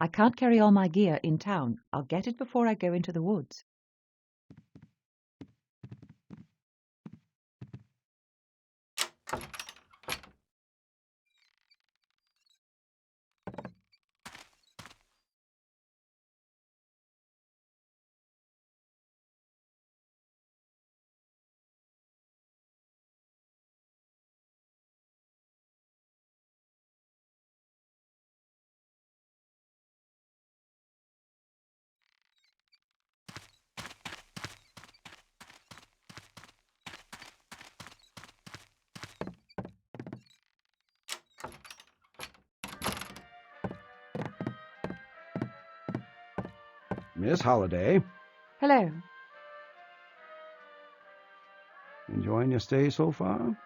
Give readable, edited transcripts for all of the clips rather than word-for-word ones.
I can't carry all my gear in town. I'll get it before I go into the woods. Miss Holliday. Hello. Enjoying your stay so far?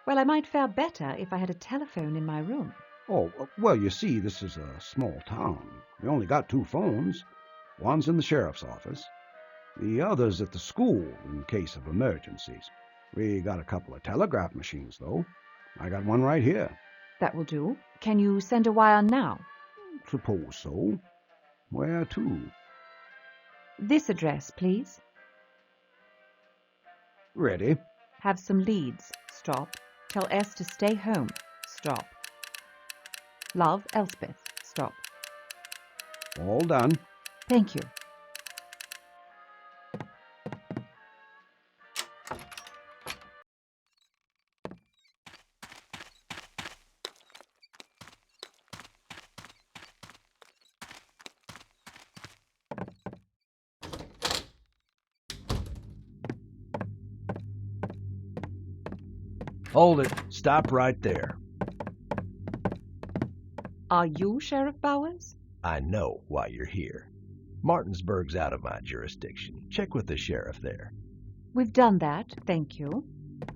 Well, I might fare better if I had a telephone in my room. Oh, well, you see, this is a small town. We only got 2 phones. One's in the sheriff's office. The other's at the school in case of emergencies. We got a couple of telegraph machines, though. I got one right here. That will do. Can you send a wire now? Suppose so. Where to? This address, please. Ready. Have some leads. Stop. Tell S to stay home. Stop. Love, Elspeth. Stop. All done. Thank you. Hold it. Stop right there. Are you Sheriff Bowers? I know why you're here. Martinsburg's out of my jurisdiction. Check with the sheriff there. We've done that, thank you.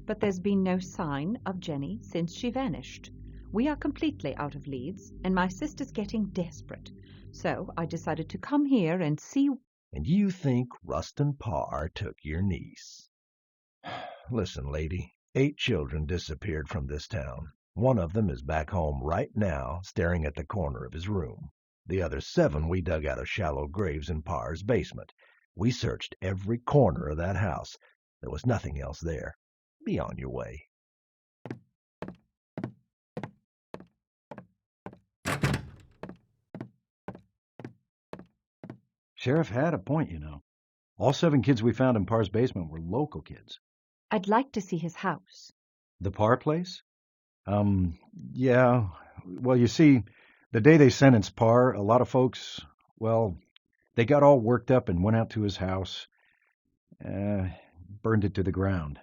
But there's been no sign of Jenny since she vanished. We are completely out of leads, and my sister's getting desperate. So I decided to come here and see... And you think Rustin Parr took your niece? Listen, lady. 8 children disappeared from this town. One of them is back home right now, staring at the corner of his room. The other 7 we dug out of shallow graves in Parr's basement. We searched every corner of that house. There was nothing else there. Be on your way. Sheriff had a point, you know. All 7 kids we found in Parr's basement were local kids. I'd like to see his house. The Parr place? Yeah. Well, you see, the day they sentenced Parr, a lot of folks, well, they got all worked up and went out to his house, burned it to the ground.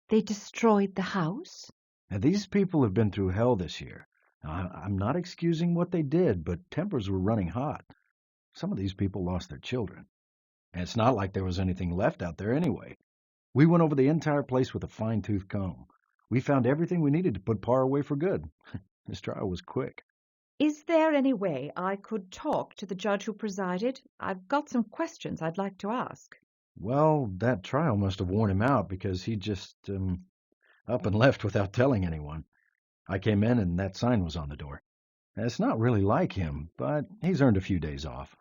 They destroyed the house? Now, these people have been through hell this year. Now, I'm not excusing what they did, but tempers were running hot. Some of these people lost their children. And it's not like there was anything left out there anyway. We went over the entire place with a fine-tooth comb. We found everything we needed to put Parr away for good. This trial was quick. Is there any way I could talk to the judge who presided? I've got some questions I'd like to ask. Well, that trial must have worn him out because he just up and left without telling anyone. I came in and that sign was on the door. It's not really like him, but he's earned a few days off.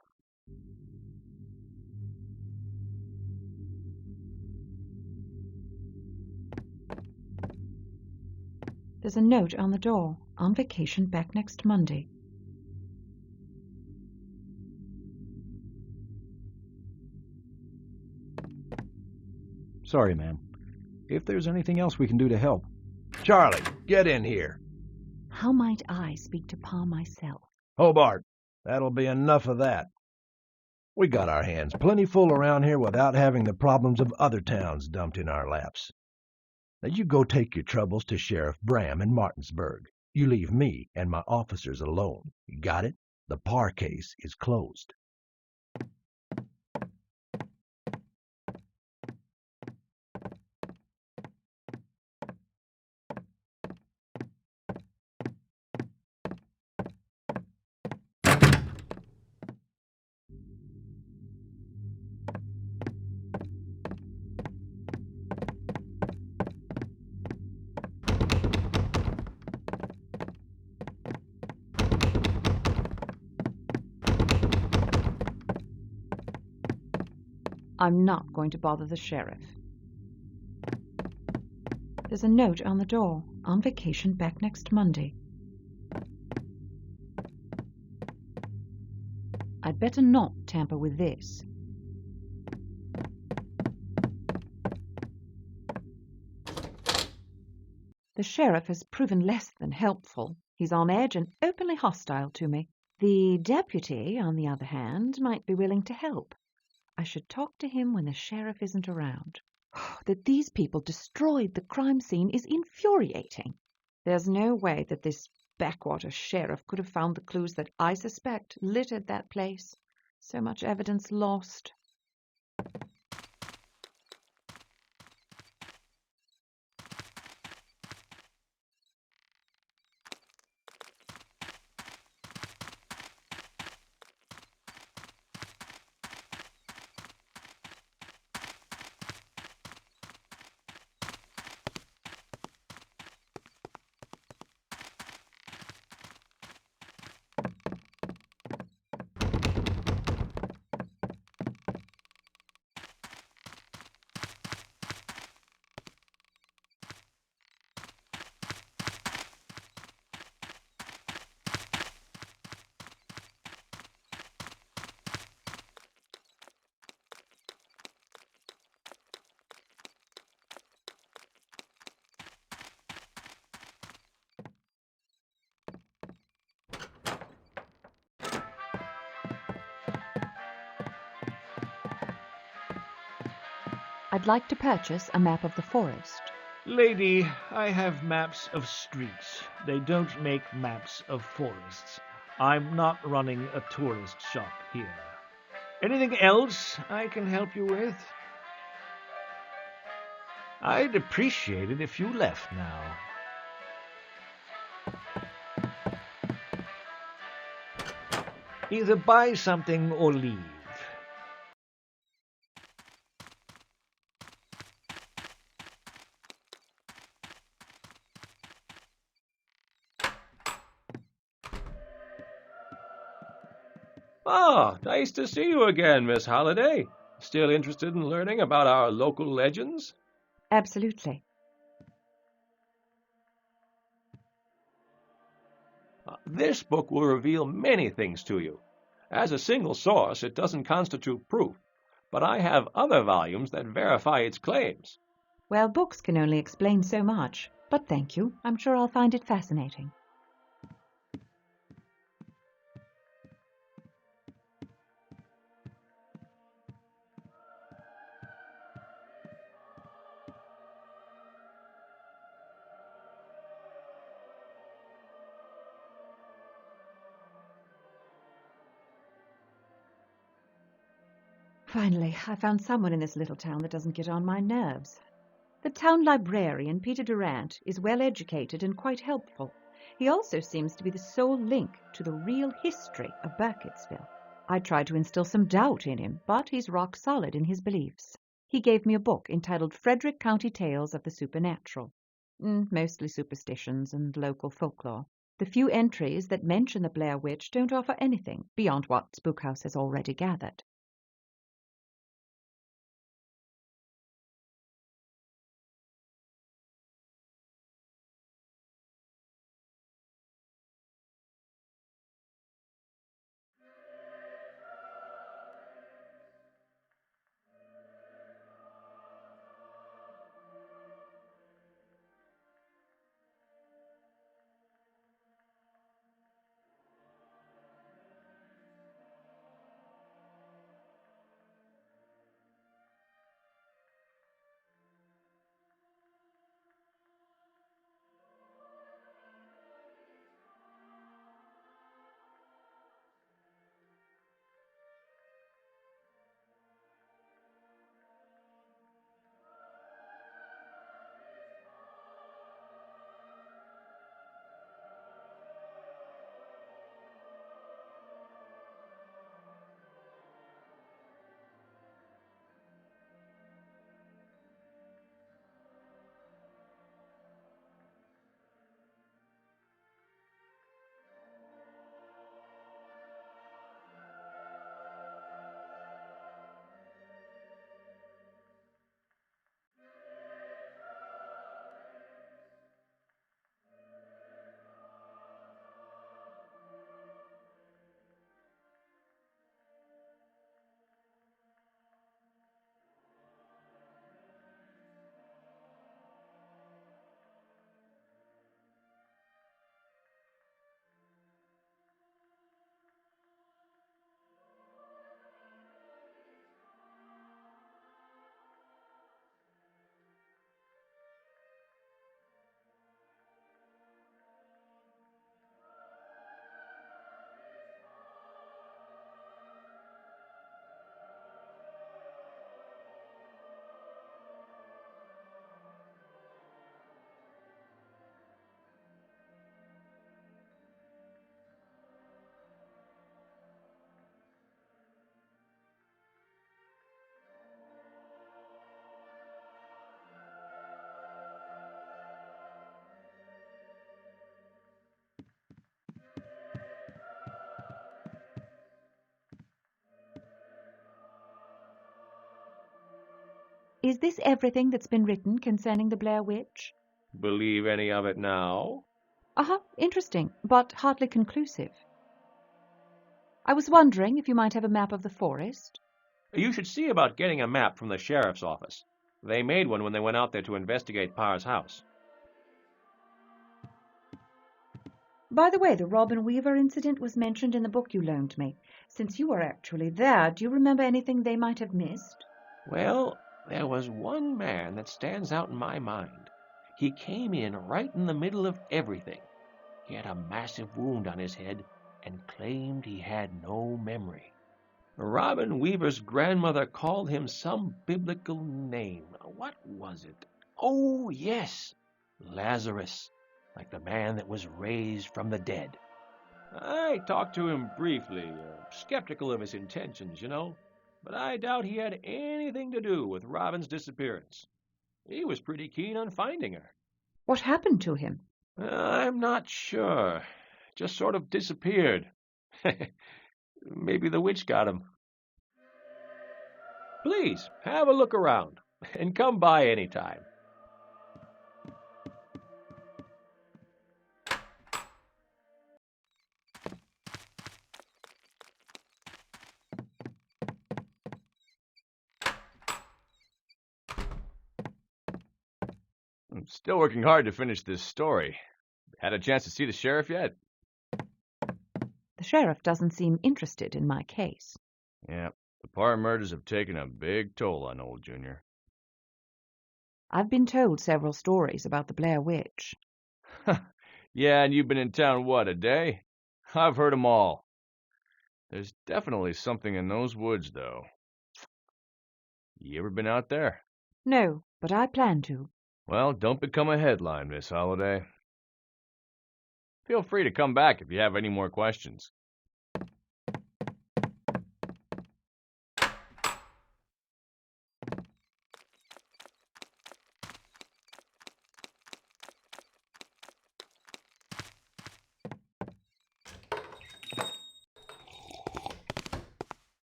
There's a note on the door. On vacation, back next Monday. Sorry, ma'am. If there's anything else we can do to help. Charlie, get in here. How might I speak to Pa myself? Hobart, that'll be enough of that. We got our hands plenty full around here without having the problems of other towns dumped in our laps. Now you go take your troubles to Sheriff Bram in Martinsburg. You leave me and my officers alone. You got it? The Parr case is closed. I'm not going to bother the sheriff. There's a note on the door. On vacation, back next Monday. I'd better not tamper with this. The sheriff has proven less than helpful. He's on edge and openly hostile to me. The deputy, on the other hand, might be willing to help. I should talk to him when the sheriff isn't around. That these people destroyed the crime scene is infuriating. There's no way that this backwater sheriff could have found the clues that I suspect littered that place. So much evidence lost. I'd like to purchase a map of the forest. Lady, I have maps of streets. They don't make maps of forests. I'm not running a tourist shop here. Anything else I can help you with? I'd appreciate it if you left now. Either buy something or leave. Ah, nice to see you again, Miss Halliday. Still interested in learning about our local legends? Absolutely. This book will reveal many things to you. As a single source, it doesn't constitute proof, but I have other volumes that verify its claims. Well, books can only explain so much, but thank you. I'm sure I'll find it fascinating. Finally, I found someone in this little town that doesn't get on my nerves. The town librarian, Peter Durant, is well educated and quite helpful. He also seems to be the sole link to the real history of Burkittsville. I tried to instill some doubt in him, but he's rock solid in his beliefs. He gave me a book entitled Frederick County Tales of the Supernatural. Mostly superstitions and local folklore. The few entries that mention the Blair Witch don't offer anything beyond what Spookhouse has already gathered. Is this everything that's been written concerning the Blair Witch? Believe any of it now? Interesting, but hardly conclusive. I was wondering if you might have a map of the forest. You should see about getting a map from the sheriff's office. They made one when they went out there to investigate Parr's house. By the way, the Robin Weaver incident was mentioned in the book you loaned me. Since you were actually there, do you remember anything they might have missed? Well, there was one man that stands out in my mind. He came in right in the middle of everything. He had a massive wound on his head and claimed he had no memory. Robin Weaver's grandmother called him some biblical name. What was it? Oh, yes, Lazarus, like the man that was raised from the dead. I talked to him briefly, skeptical of his intentions, but I doubt he had anything to do with Robin's disappearance. He was pretty keen on finding her. What happened to him? I'm not sure. Just sort of disappeared. Maybe the witch got him. Please, have a look around, and come by anytime. I'm still working hard to finish this story. Had a chance to see the sheriff yet? The sheriff doesn't seem interested in my case. Yeah, the Parr murders have taken a big toll on old Junior. I've been told several stories about the Blair Witch. Yeah, and you've been in town, what, a day? I've heard 'em all. There's definitely something in those woods, though. You ever been out there? No, but I plan to. Well, don't become a headline, Miss Holliday. Feel free to come back if you have any more questions.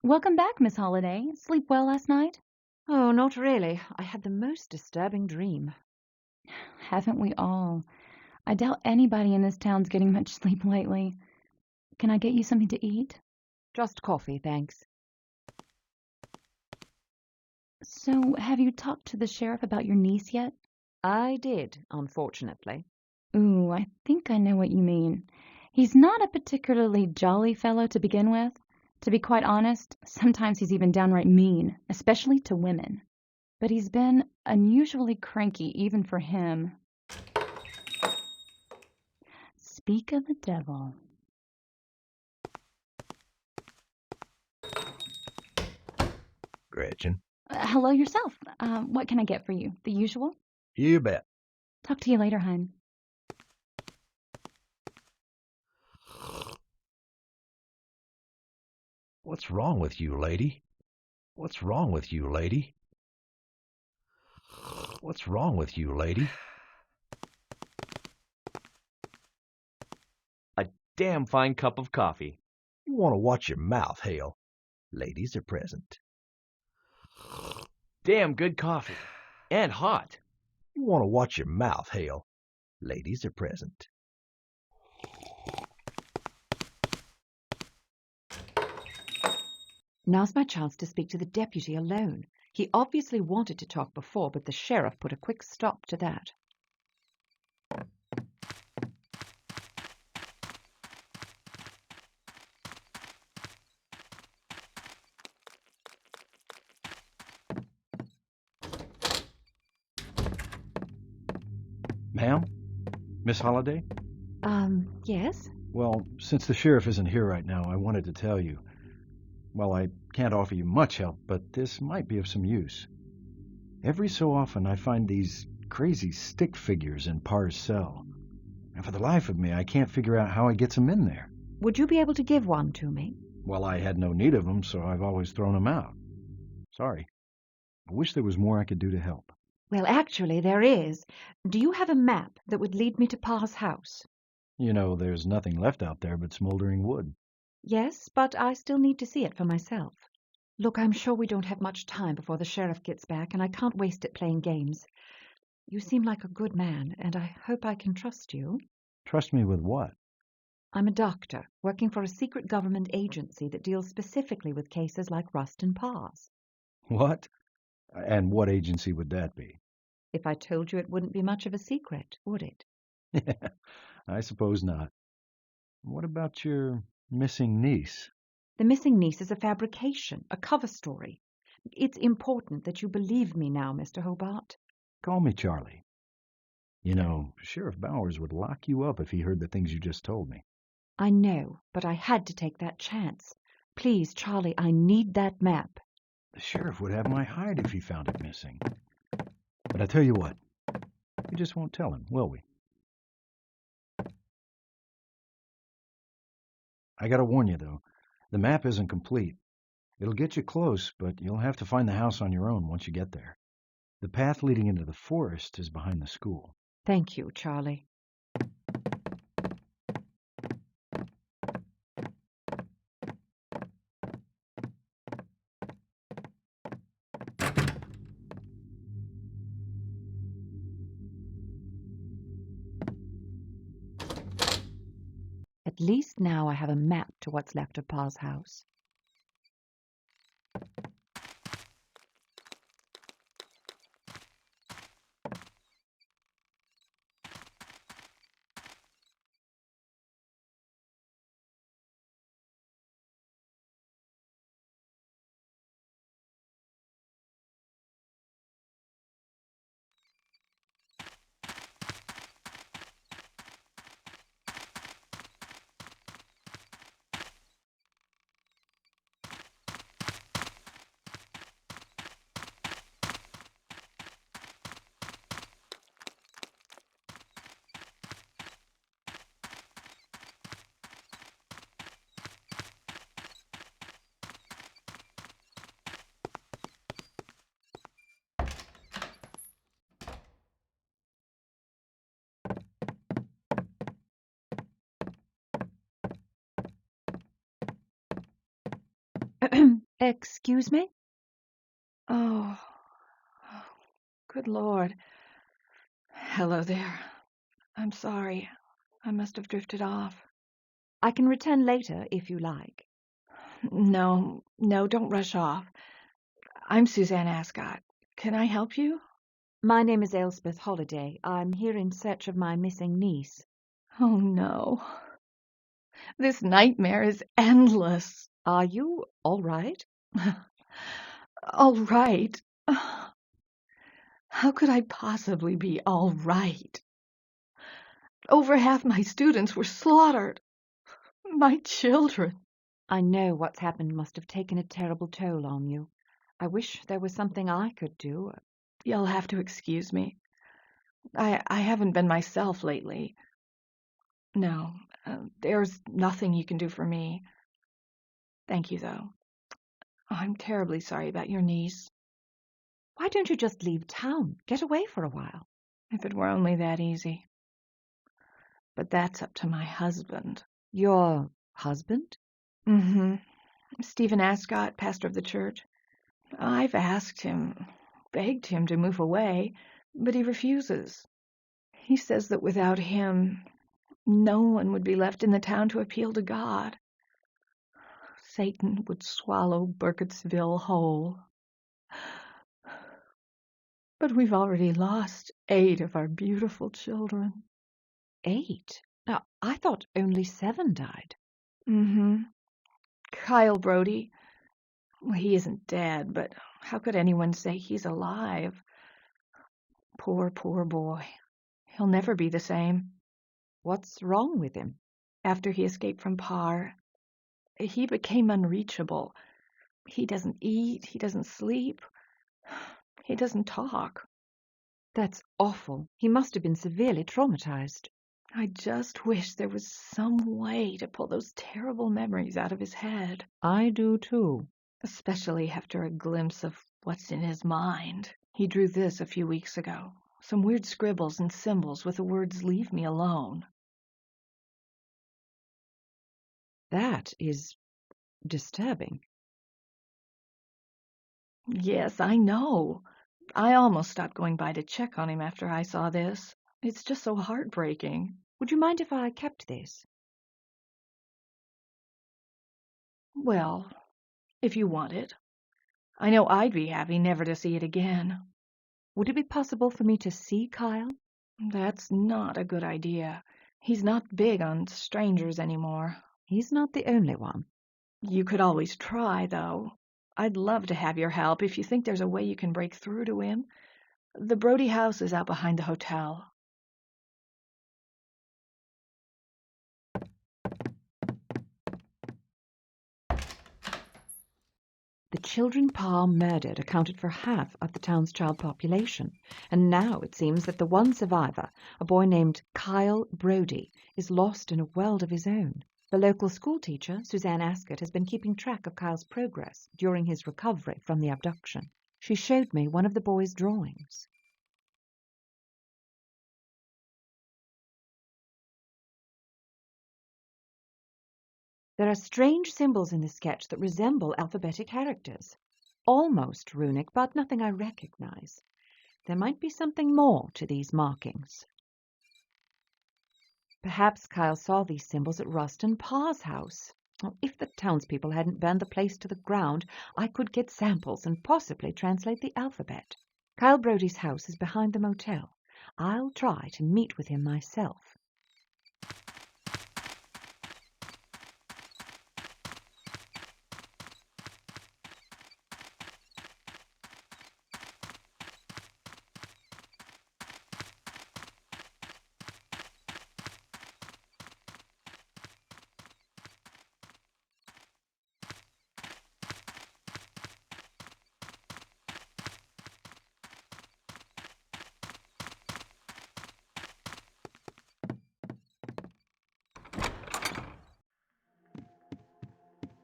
Welcome back, Miss Holliday. Sleep well last night? Oh, not really. I had the most disturbing dream. Haven't we all? I doubt anybody in this town's getting much sleep lately. Can I get you something to eat? Just coffee, thanks. So, have you talked to the sheriff about your niece yet? I did, unfortunately. Ooh, I think I know what you mean. He's not a particularly jolly fellow to begin with. To be quite honest, sometimes he's even downright mean, especially to women. But he's been unusually cranky even for him. Speak of the devil. Gretchen. Hello yourself. What can I get for you? The usual? You bet. Talk to you later, hon. What's wrong with you, lady? What's wrong with you, lady? What's wrong with you, lady? A damn fine cup of coffee. You want to watch your mouth, Hale. Ladies are present. Damn good coffee. And hot. You want to watch your mouth, Hale. Ladies are present. Now's my chance to speak to the deputy alone. He obviously wanted to talk before, but the sheriff put a quick stop to that. Ma'am? Miss Holliday? Yes? Well, since the sheriff isn't here right now, I wanted to tell you. Well, I can't offer you much help, but this might be of some use. Every so often I find these crazy stick figures in Parr's cell. And for the life of me, I can't figure out how he gets them in there. Would you be able to give one to me? Well, I had no need of them, so I've always thrown them out. Sorry. I wish there was more I could do to help. Well, actually, there is. Do you have a map that would lead me to Parr's house? You know, there's nothing left out there but smoldering wood. Yes, but I still need to see it for myself. Look, I'm sure we don't have much time before the sheriff gets back, and I can't waste it playing games. You seem like a good man, and I hope I can trust you. Trust me with what? I'm a doctor, working for a secret government agency that deals specifically with cases like Rustin Parr's. What? And what agency would that be? If I told you, it wouldn't be much of a secret, would it? I suppose not. What about your missing niece? The missing niece is a fabrication, a cover story. It's important that you believe me now, Mr. Hobart. Call me Charlie. You know, Sheriff Bowers would lock you up if he heard the things you just told me. I know, but I had to take that chance. Please, Charlie, I need that map. The sheriff would have my hide if he found it missing. But I tell you what, we just won't tell him, will we? I gotta warn you, though, the map isn't complete. It'll get you close, but you'll have to find the house on your own once you get there. The path leading into the forest is behind the school. Thank you, Charlie. At least now I have a map to what's left of Pa's house. Excuse me? Oh, good Lord. Hello there. I'm sorry. I must have drifted off. I can return later if you like. No, don't rush off. I'm Suzanne Ascot. Can I help you? My name is Elspeth Holliday. I'm here in search of my missing niece. Oh, no. This nightmare is endless. Are you all right? All right? How could I possibly be all right? Over half my students were slaughtered. My children. I know what's happened must have taken a terrible toll on you. I wish there was something I could do. You'll have to excuse me. I haven't been myself lately. No, there's nothing you can do for me. Thank you, though. I'm terribly sorry about your niece. Why don't you just leave town? Get away for a while. If it were only that easy. But that's up to my husband. Your husband? Mm-hmm. Stephen Ascot, pastor of the church. I've asked him, begged him to move away, but he refuses. He says that without him, no one would be left in the town to appeal to God. Satan would swallow Burkittsville whole. But we've already lost 8 of our beautiful children. 8? Now, I thought only 7 died. Mm-hmm. Kyle Brody. Well, he isn't dead, but how could anyone say he's alive? Poor boy. He'll never be the same. What's wrong with him? After he escaped from Parr, he became unreachable. He doesn't eat, he doesn't sleep, he doesn't talk. That's awful. He must have been severely traumatized. I just wish there was some way to pull those terrible memories out of his head. I do too. Especially after a glimpse of what's in his mind. He drew this a few weeks ago. Some weird scribbles and symbols with the words, "Leave me alone." That is disturbing. Yes, I know. I almost stopped going by to check on him after I saw this. It's just so heartbreaking. Would you mind if I kept this? Well, if you want it. I know I'd be happy never to see it again. Would it be possible for me to see Kyle? That's not a good idea. He's not big on strangers anymore. He's not the only one. You could always try, though. I'd love to have your help if you think there's a way you can break through to him. The Brody house is out behind the hotel. The children Parr murdered accounted for half of the town's child population, and now it seems that the one survivor, a boy named Kyle Brody, is lost in a world of his own. The local schoolteacher, Suzanne Ascott, has been keeping track of Kyle's progress during his recovery from the abduction. She showed me one of the boy's drawings. There are strange symbols in the sketch that resemble alphabetic characters. Almost runic, but nothing I recognize. There might be something more to these markings. Perhaps Kyle saw these symbols at Rustin Parr's house. If the townspeople hadn't burned the place to the ground, I could get samples and possibly translate the alphabet. Kyle Brody's house is behind the motel. I'll try to meet with him myself.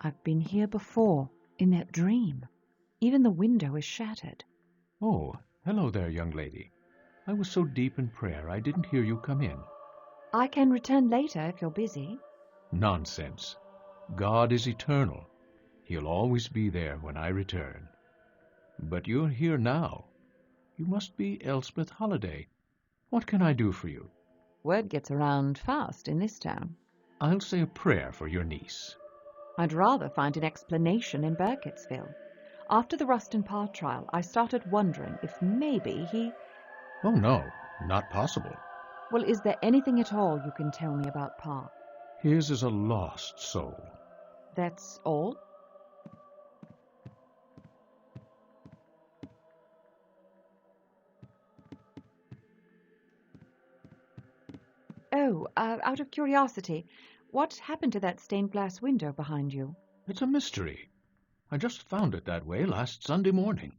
I've been here before, in that dream. Even the window is shattered. Oh, hello there, young lady. I was so deep in prayer I didn't hear you come in. I can return later if you're busy. Nonsense. God is eternal. He'll always be there when I return. But you're here now. You must be Elspeth Holliday. What can I do for you? Word gets around fast in this town. I'll say a prayer for your niece. I'd rather find an explanation in Burkittsville. After the Rustin Parr trial, I started wondering if maybe he... Oh, no, not possible. Well, is there anything at all you can tell me about Parr? His is a lost soul. That's all? Oh, out of curiosity, what happened to that stained glass window behind you? It's a mystery. I just found it that way last Sunday morning.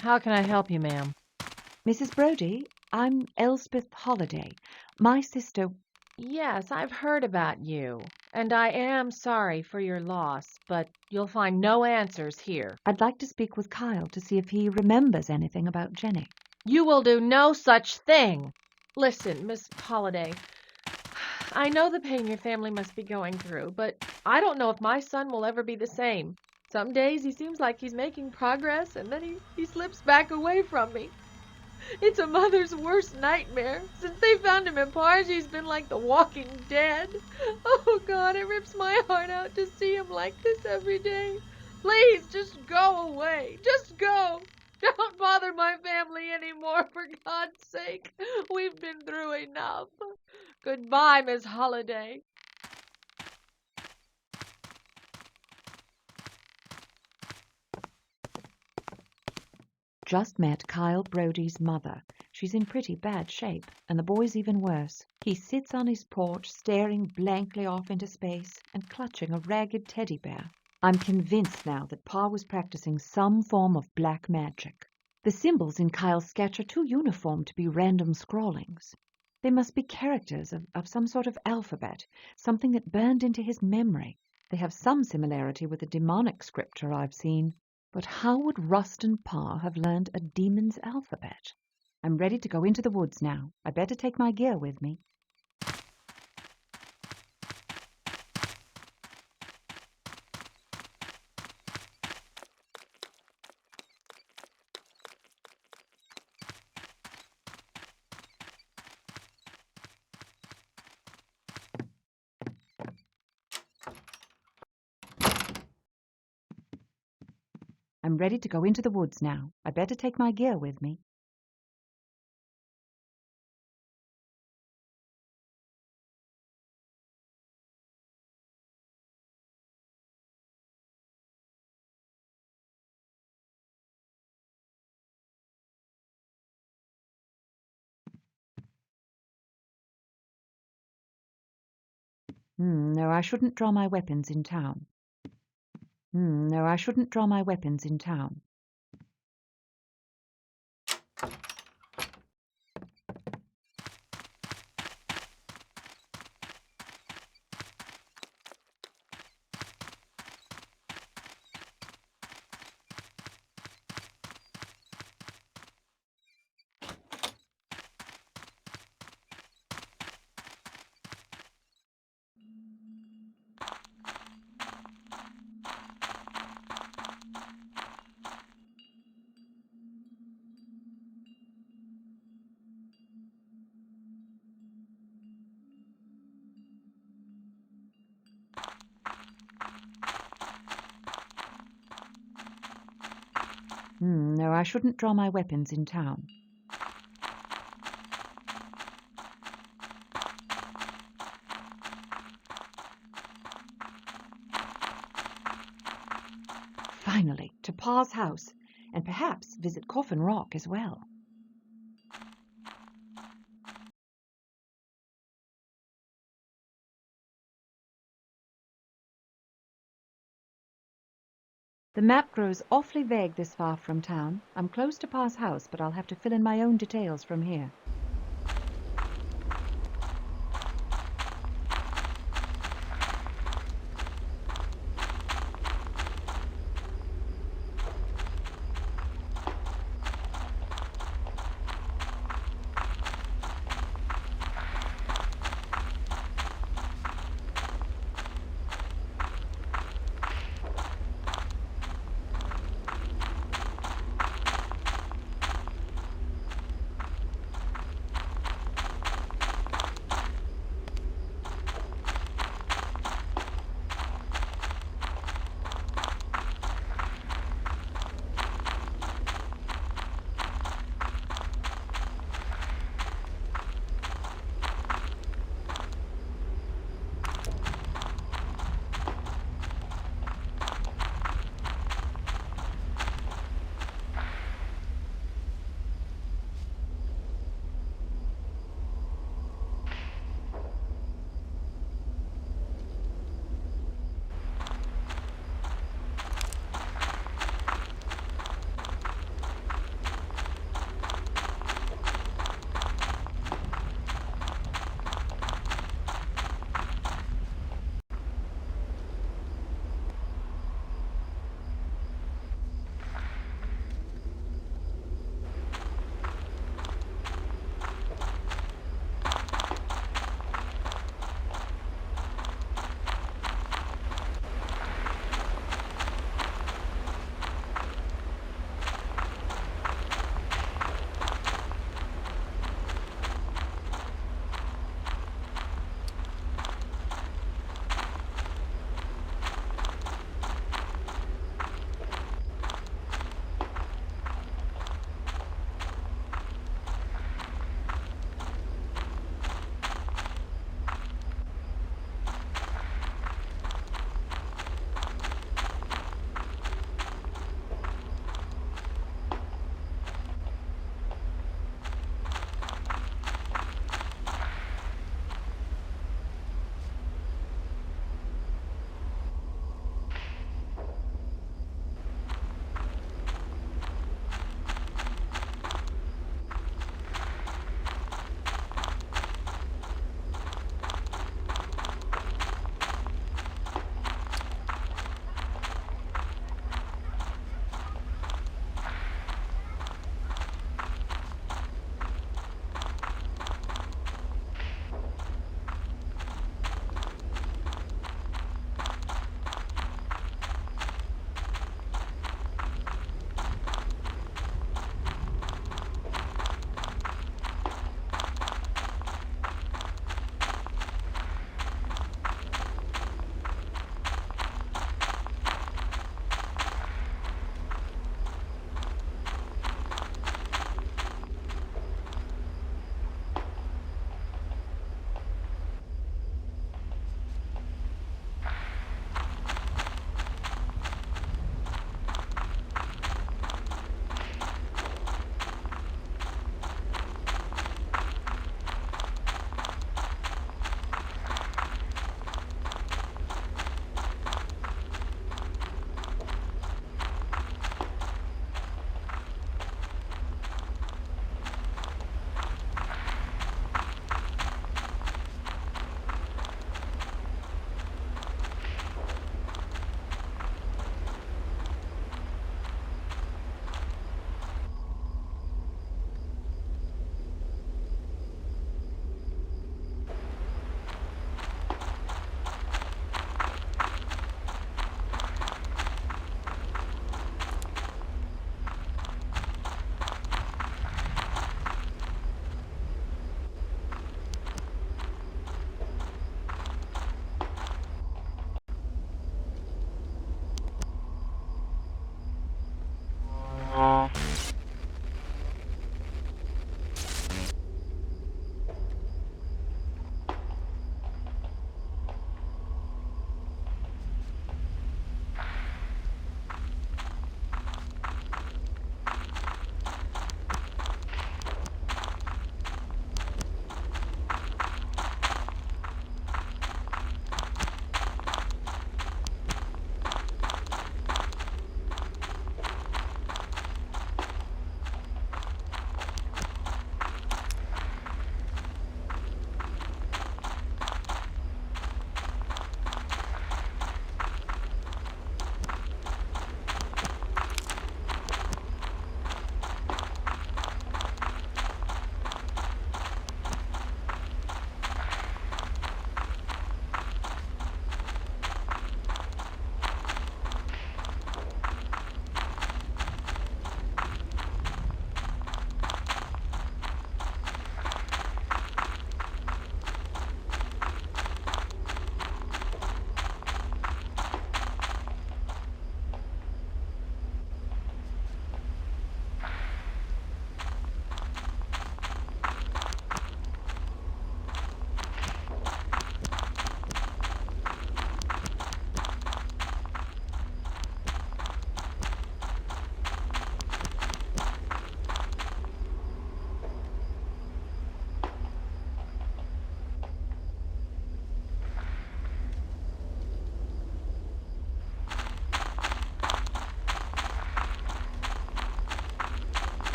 How can I help you, ma'am? Mrs. Brody, I'm Elspeth Holliday. My sister... Yes, I've heard about you, and I am sorry for your loss, but you'll find no answers here. I'd like to speak with Kyle to see if he remembers anything about Jenny. You will do no such thing. Listen, Miss Holliday, I know the pain your family must be going through, but I don't know if my son will ever be the same. Some days he seems like he's making progress, and then he slips back away from me. It's a mother's worst nightmare. Since they found him in Parr, he's been like the walking dead. Oh, God, it rips my heart out to see him like this every day. Please, just Go away. Just go. Don't bother my family anymore, for God's sake. We've been through enough. Goodbye, Miss Holliday. Just met Kyle Brody's mother. She's in pretty bad shape, and the boy's even worse. He sits on his porch, staring blankly off into space and clutching a ragged teddy bear. I'm convinced now that Parr was practicing some form of black magic. The symbols in Kyle's sketch are too uniform to be random scrawlings. They must be characters of some sort of alphabet, something that burned into his memory. They have some similarity with the demonic scripture I've seen. But how would Rustin Parr have learned a demon's alphabet? I'm ready to go into the woods now. I better take my gear with me. I'm ready to go into the woods now. I better take my gear with me. No, I shouldn't draw my weapons in town. No, I shouldn't draw my weapons in town. No, I shouldn't draw my weapons in town. Finally, to Parr's house, and perhaps visit Coffin Rock as well. The map grows awfully vague this far from town. I'm close to Parr's house, but I'll have to fill in my own details from here.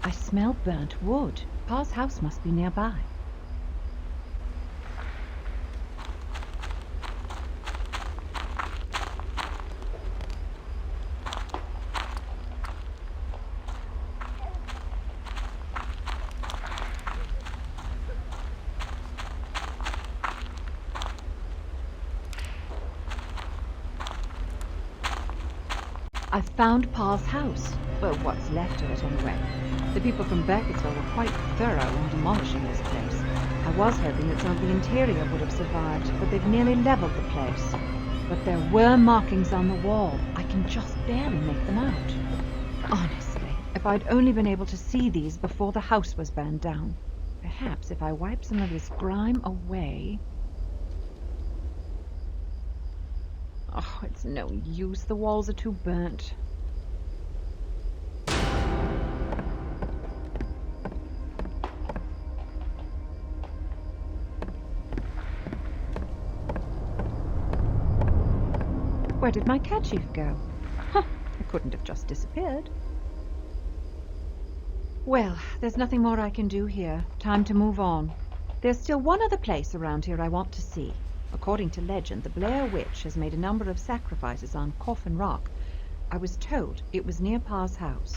I smell burnt wood. Parr's house must be nearby. I found Parr's house. Well, what's left of it anyway. The people from Burkittsville were quite thorough in demolishing this place. I was hoping that some of the interior would have survived, but they've nearly leveled the place. But there were markings on the wall. I can just barely make them out. Honestly, if I'd only been able to see these before the house was burned down. Perhaps if I wipe some of this grime away... Oh, it's no use. The walls are too burnt. Where did my kerchief go? Huh, it couldn't have just disappeared. Well, there's nothing more I can do here. Time to move on. There's still one other place around here I want to see. According to legend, the Blair witch has made a number of sacrifices on Coffin Rock. I was told it was near Parr's house.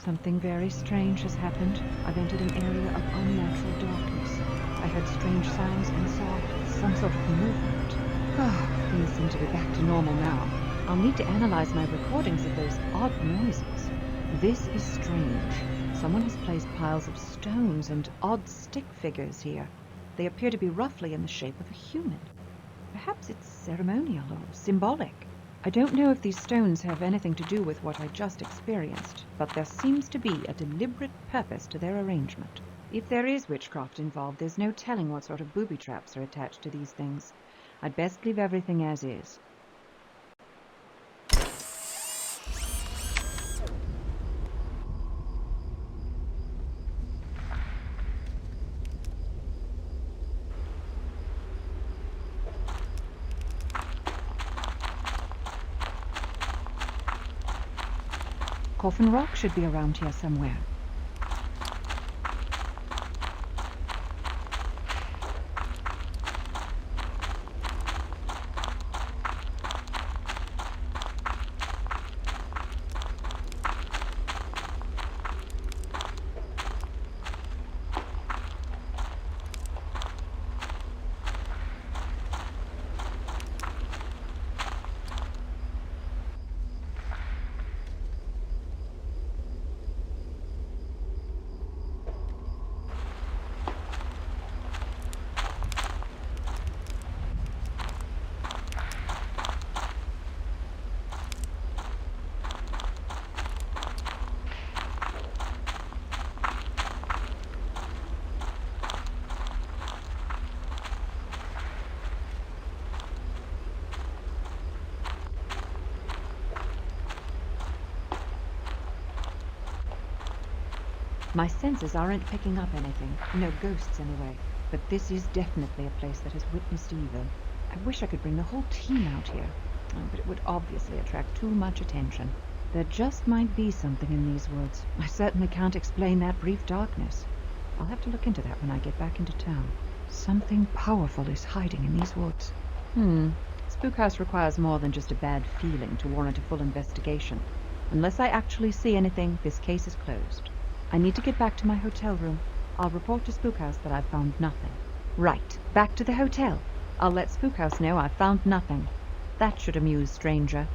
Something very strange has happened. I've entered an area of unnatural darkness. I heard strange sounds and saw some sort of movement. Things seem to be back to normal now. I'll need to analyze my recordings of those odd noises. This is strange. Someone has placed piles of stones and odd stick figures here. They appear to be roughly in the shape of a human. Perhaps it's ceremonial or symbolic. I don't know if these stones have anything to do with what I just experienced, but there seems to be a deliberate purpose to their arrangement. If there is witchcraft involved, there's no telling what sort of booby traps are attached to these things. I'd best leave everything as is. Coffin Rock should be around here somewhere. My senses aren't picking up anything. No ghosts anyway. But this is definitely a place that has witnessed evil. I wish I could bring the whole team out here. But it would obviously attract too much attention. There just might be something in these woods. I certainly can't explain that brief darkness. I'll have to look into that when I get back into town. Something powerful is hiding in these woods. Spookhouse requires more than just a bad feeling to warrant a full investigation. Unless I actually see anything, this case is closed. I need to get back to my hotel room. I'll report to Spookhouse that I've found nothing. Right, back to the hotel. I'll let Spookhouse know I've found nothing. That should amuse Stranger.